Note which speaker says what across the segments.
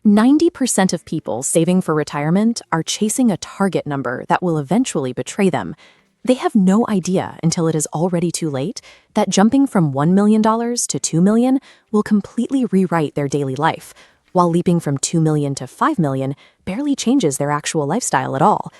Speaker 1: 90% of people saving for retirement are chasing a target number that will eventually betray them. They have no idea until it is already too late that jumping from $1 million to $2 million will completely rewrite their daily life, while leaping from $2 million to $5 million barely changes their actual lifestyle at all.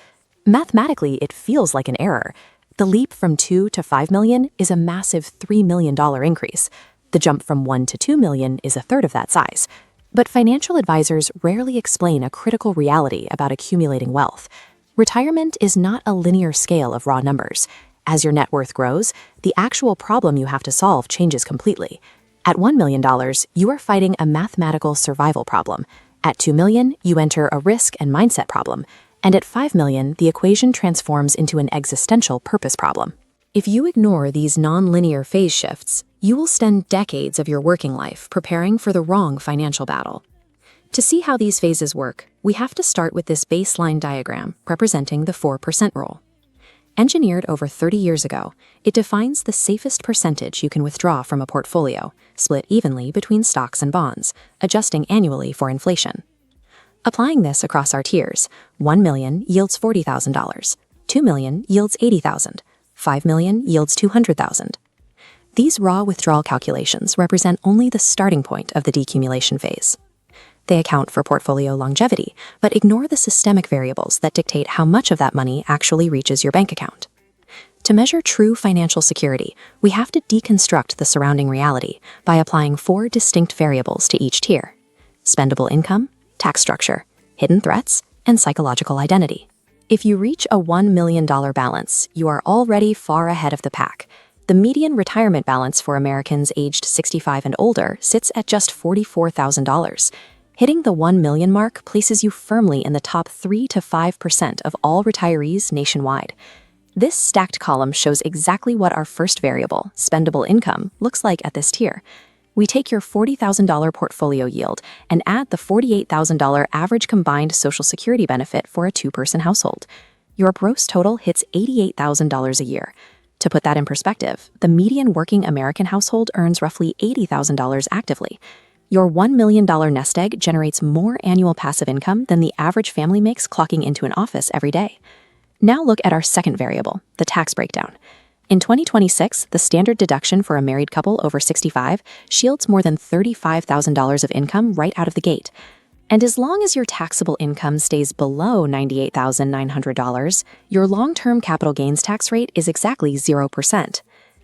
Speaker 1: Mathematically, it feels like an error. The leap from $2 to $5 million is a massive $3 million increase. The jump from $1 to $2 million is a third of that size. But financial advisors rarely explain a critical reality about accumulating wealth. Retirement is not a linear scale of raw numbers. As your net worth grows, the actual problem you have to solve changes completely. At $1 million, you are fighting a mathematical survival problem. At $2 million, you enter a risk and mindset problem. And at $5 million, the equation transforms into an existential purpose problem. If you ignore these non-linear phase shifts, you will spend decades of your working life preparing for the wrong financial battle. To see how these phases work, we have to start with this baseline diagram representing the 4% rule. Engineered over 30 years ago, it defines the safest percentage you can withdraw from a portfolio, split evenly between stocks and bonds, adjusting annually for inflation. Applying this across our tiers, $1 million yields $40,000, $2 million yields $80,000, $5 million yields $200,000. These raw withdrawal calculations represent only the starting point of the decumulation phase. They account for portfolio longevity, but ignore the systemic variables that dictate how much of that money actually reaches your bank account. To measure true financial security, we have to deconstruct the surrounding reality by applying 4 distinct variables to each tier: spendable income, tax structure, hidden threats, and psychological identity. If you reach a $1 million balance, you are already far ahead of the pack. The median retirement balance for Americans aged 65 and older sits at just $44,000. Hitting the 1 million mark places you firmly in the top 3 to 5% of all retirees nationwide. This stacked column shows exactly what our first variable, spendable income, looks like at this tier. We take your $40,000 portfolio yield and add the $48,000 average combined Social Security benefit for a 2-person household. Your gross total hits $88,000 a year. To put that in perspective, the median working American household earns roughly $80,000 actively. Your $1 million nest egg generates more annual passive income than the average family makes clocking into an office every day. Now look at our second variable, the tax breakdown. In 2026, the standard deduction for a married couple over 65 shields more than $35,000 of income right out of the gate. And as long as your taxable income stays below $98,900, your long-term capital gains tax rate is exactly 0%.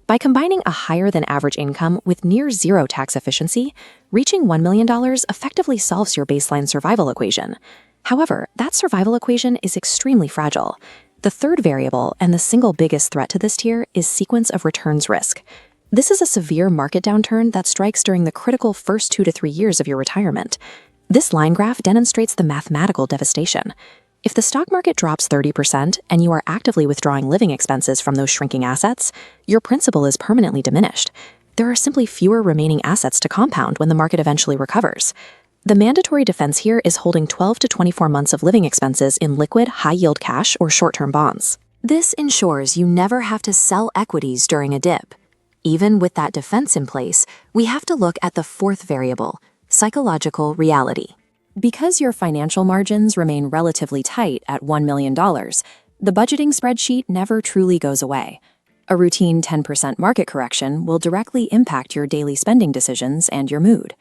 Speaker 1: By combining a higher-than-average income with near-zero tax efficiency, reaching $1 million effectively solves your baseline survival equation. However, that survival equation is extremely fragile. The third variable, and the single biggest threat to this tier, is sequence of returns risk. This is a severe market downturn that strikes during the critical first 2 to 3 years of your retirement. This line graph demonstrates the mathematical devastation. If the stock market drops 30% and you are actively withdrawing living expenses from those shrinking assets, your principal is permanently diminished. There are simply fewer remaining assets to compound when the market eventually recovers. The mandatory defense here is holding 12 to 24 months of living expenses in liquid, high-yield cash or short-term bonds. This ensures you never have to sell equities during a dip. Even with that defense in place, we have to look at the fourth variable, psychological reality. Because your financial margins remain relatively tight at $1 million, the budgeting spreadsheet never truly goes away. A routine 10% market correction will directly impact your daily spending decisions and your mood.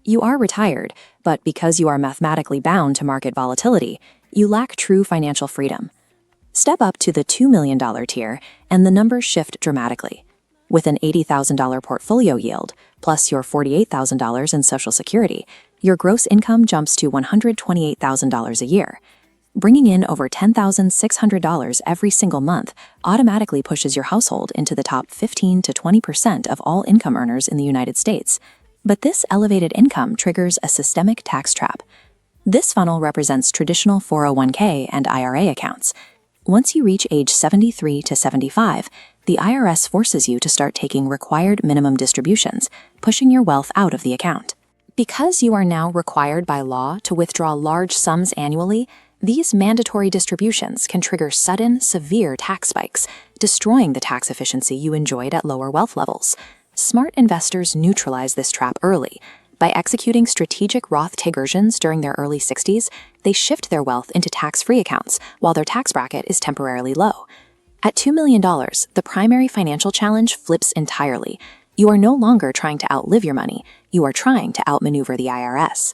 Speaker 1: You are retired, but because you are mathematically bound to market volatility, you lack true financial freedom. Step up to the $2 million tier, and the numbers shift dramatically. With an $80,000 portfolio yield, plus your $48,000 in Social Security, your gross income jumps to $128,000 a year. Bringing in over $10,600 every single month automatically pushes your household into the top 15 to 20% of all income earners in the United States. But this elevated income triggers a systemic tax trap. This funnel represents traditional 401k and IRA accounts. Once you reach age 73 to 75, the IRS forces you to start taking required minimum distributions, pushing your wealth out of the account. Because you are now required by law to withdraw large sums annually, these mandatory distributions can trigger sudden, severe tax spikes, destroying the tax efficiency you enjoyed at lower wealth levels. Smart investors neutralize this trap early, By executing strategic Roth conversions during their early 60s, they shift their wealth into tax-free accounts while their tax bracket is temporarily low. At $2 million, the primary financial challenge flips entirely. You are no longer trying to outlive your money, you are trying to outmaneuver the IRS.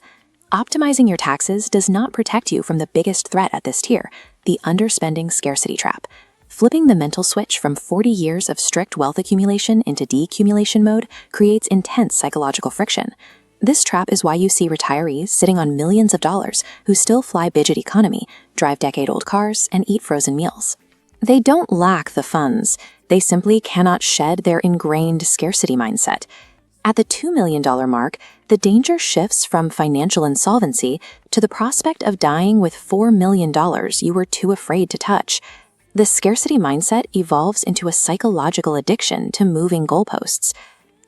Speaker 1: Optimizing your taxes does not protect you from the biggest threat at this tier, the underspending scarcity trap. Flipping the mental switch from 40 years of strict wealth accumulation into decumulation mode creates intense psychological friction. This trap is why you see retirees sitting on millions of dollars who still fly budget economy, drive decade-old cars, and eat frozen meals. They don't lack the funds, they simply cannot shed their ingrained scarcity mindset. At the $2 million mark, the danger shifts from financial insolvency to the prospect of dying with $4 million you were too afraid to touch. The scarcity mindset evolves into a psychological addiction to moving goalposts.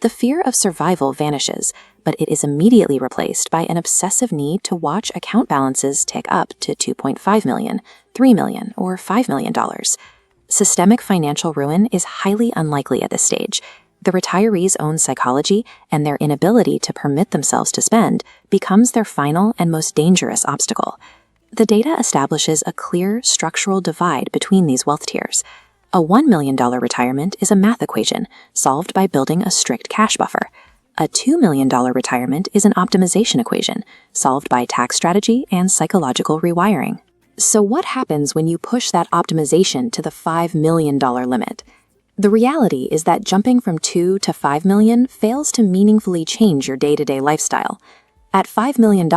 Speaker 1: The fear of survival vanishes, but it is immediately replaced by an obsessive need to watch account balances tick up to $2.5 million, $3 million, or $5 million. Systemic financial ruin is highly unlikely at this stage. The retiree's own psychology and their inability to permit themselves to spend becomes their final and most dangerous obstacle. The data establishes a clear structural divide between these wealth tiers. A $1 million retirement is a math equation solved by building a strict cash buffer. A $2 million retirement is an optimization equation solved by tax strategy and psychological rewiring. So what happens when you push that optimization to the $5 million limit? The reality is that jumping from $2 to $5 million fails to meaningfully change your day-to-day lifestyle. At $5 million,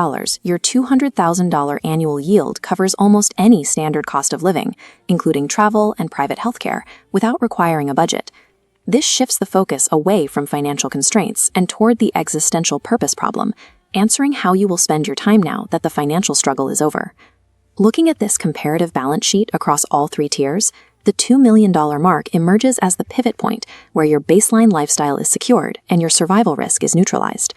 Speaker 1: your $200,000 annual yield covers almost any standard cost of living, including travel and private healthcare, without requiring a budget. This shifts the focus away from financial constraints and toward the existential purpose problem, answering how you will spend your time now that the financial struggle is over. Looking at this comparative balance sheet across all three tiers, the $2 million mark emerges as the pivot point where your baseline lifestyle is secured and your survival risk is neutralized.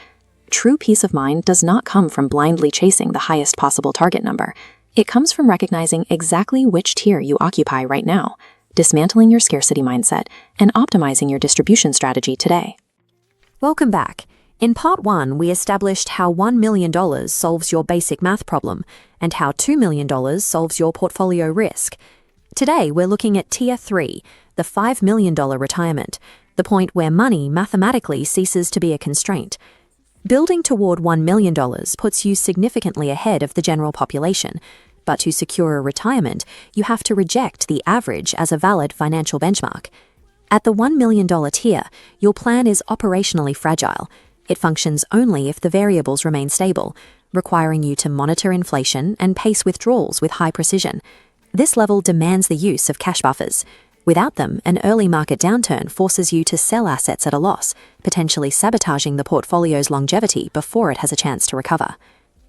Speaker 1: True peace of mind does not come from blindly chasing the highest possible target number. It comes from recognizing exactly which tier you occupy right now, dismantling your scarcity mindset, and optimizing your distribution strategy today.
Speaker 2: Welcome back. In Part 1, we established how $1 million solves your basic math problem and how $2 million solves your portfolio risk. Today, we're looking at Tier 3, the $5 million retirement, the point where money mathematically ceases to be a constraint. Building toward $1 million puts you significantly ahead of the general population, but to secure a retirement, you have to reject the average as a valid financial benchmark. At the $1 million tier, your plan is operationally fragile. It functions only if the variables remain stable, requiring you to monitor inflation and pace withdrawals with high precision. This level demands the use of cash buffers. Without them, an early market downturn forces you to sell assets at a loss, potentially sabotaging the portfolio's longevity before it has a chance to recover.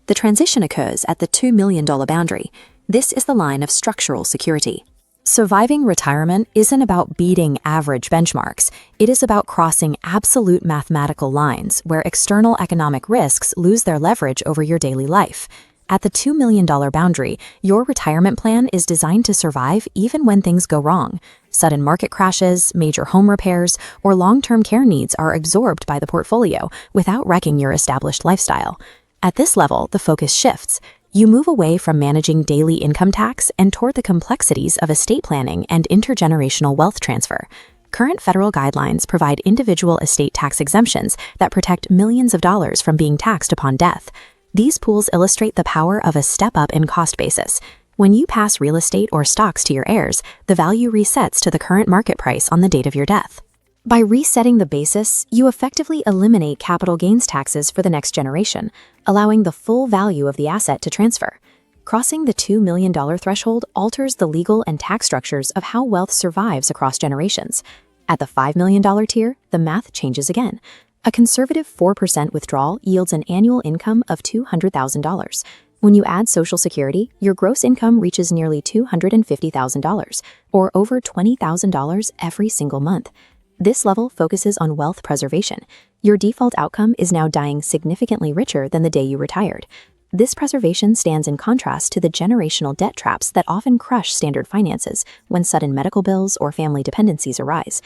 Speaker 2: The transition occurs at the $2 million boundary. This is the line of structural security. Surviving retirement isn't about beating average benchmarks. It is about crossing absolute mathematical lines where external economic risks lose their leverage over your daily life. At the $2 million boundary, your retirement plan is designed to survive even when things go wrong. Sudden market crashes, major home repairs, or long-term care needs are absorbed by the portfolio without wrecking your established lifestyle. At this level, the focus shifts. You move away from managing daily income tax and toward the complexities of estate planning and intergenerational wealth transfer. Current federal guidelines provide individual estate tax exemptions that protect millions of dollars from being taxed upon death. These pools illustrate the power of a step-up in cost basis. When you pass real estate or stocks to your heirs, the value resets to the current market price on the date of your death. By resetting the basis, you effectively eliminate capital gains taxes for the next generation, allowing the full value of the asset to transfer. Crossing the $2 million threshold alters the legal and tax structures of how wealth survives across generations. At the $5 million tier, the math changes again. A conservative 4% withdrawal yields an annual income of $200,000. When you add Social Security, your gross income reaches nearly $250,000, or over $20,000 every single month. This level focuses on wealth preservation. Your default outcome is now dying significantly richer than the day you retired. This preservation stands in contrast to the generational debt traps that often crush standard finances when sudden medical bills or family dependencies arise.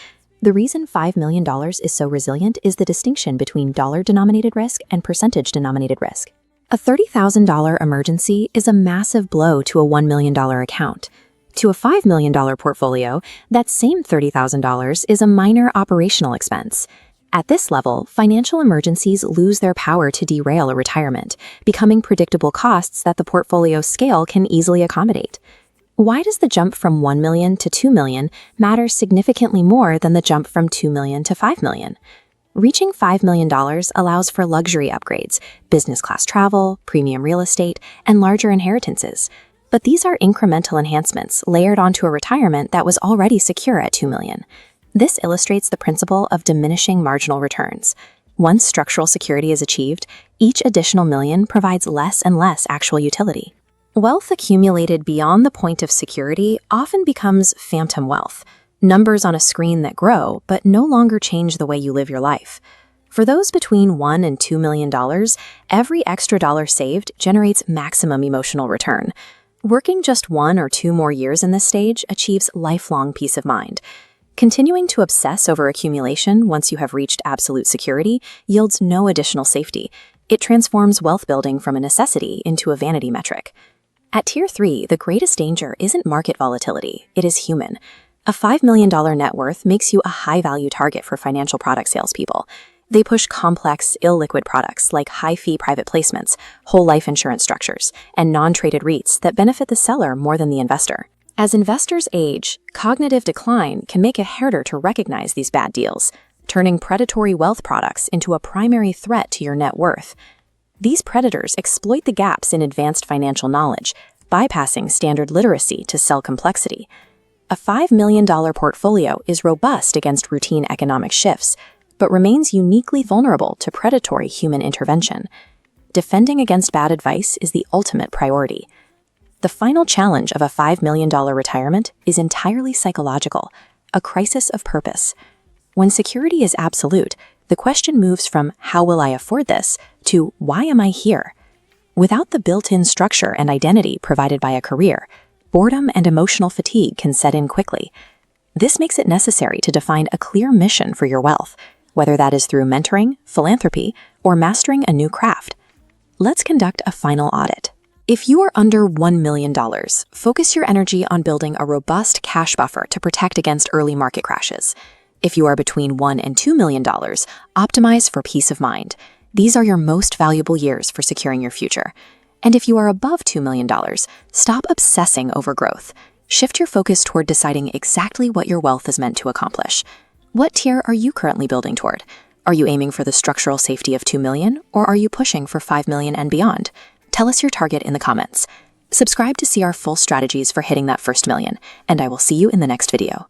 Speaker 1: The reason $5 million is so resilient is the distinction between dollar-denominated risk and percentage-denominated risk. A $30,000 emergency is a massive blow to a $1 million account. To a $5 million portfolio, that same $30,000 is a minor operational expense. At this level, financial emergencies lose their power to derail a retirement, becoming predictable costs that the portfolio scale can easily accommodate. Why does the jump from $1 million to $2 million matter significantly more than the jump from $2 million to $5 million? Reaching $5 million allows for luxury upgrades, business class travel, premium real estate, and larger inheritances. But these are incremental enhancements layered onto a retirement that was already secure at $2 million. This illustrates the principle of diminishing marginal returns. Once structural security is achieved, each additional million provides less and less actual utility. Wealth accumulated beyond the point of security often becomes phantom wealth, numbers on a screen that grow but no longer change the way you live your life. For those between $1 and $2 million, every extra dollar saved generates maximum emotional return. Working just 1 or 2 more years in this stage achieves lifelong peace of mind. Continuing to obsess over accumulation once you have reached absolute security yields no additional safety. It transforms wealth building from a necessity into a vanity metric. At Tier 3, the greatest danger isn't market volatility, it is human. A $5 million net worth makes you a high-value target for financial product salespeople. They push complex, illiquid products like high-fee private placements, whole life insurance structures, and non-traded REITs that benefit the seller more than the investor. As investors age, cognitive decline can make it harder to recognize these bad deals, turning predatory wealth products into a primary threat to your net worth. These predators exploit the gaps in advanced financial knowledge, bypassing standard literacy to sell complexity. A $5 million portfolio is robust against routine economic shifts, but remains uniquely vulnerable to predatory human intervention. Defending against bad advice is the ultimate priority. The final challenge of a $5 million retirement is entirely psychological, a crisis of purpose. When security is absolute, the question moves from "how will I afford this?" to "why am I here?" Without the built-in structure and identity provided by a career, boredom and emotional fatigue can set in quickly. This makes it necessary to define a clear mission for your wealth, whether that is through mentoring, philanthropy, or mastering a new craft. Let's conduct a final audit. If you are under $1 million, focus your energy on building a robust cash buffer to protect against early market crashes. If you are between $1 and $2 million, optimize for peace of mind. These are your most valuable years for securing your future. And if you are above $2 million, stop obsessing over growth. Shift your focus toward deciding exactly what your wealth is meant to accomplish. What tier are you currently building toward? Are you aiming for the structural safety of $2 million, or are you pushing for $5 million and beyond? Tell us your target in the comments. Subscribe to see our full strategies for hitting that first million, and I will see you in the next video.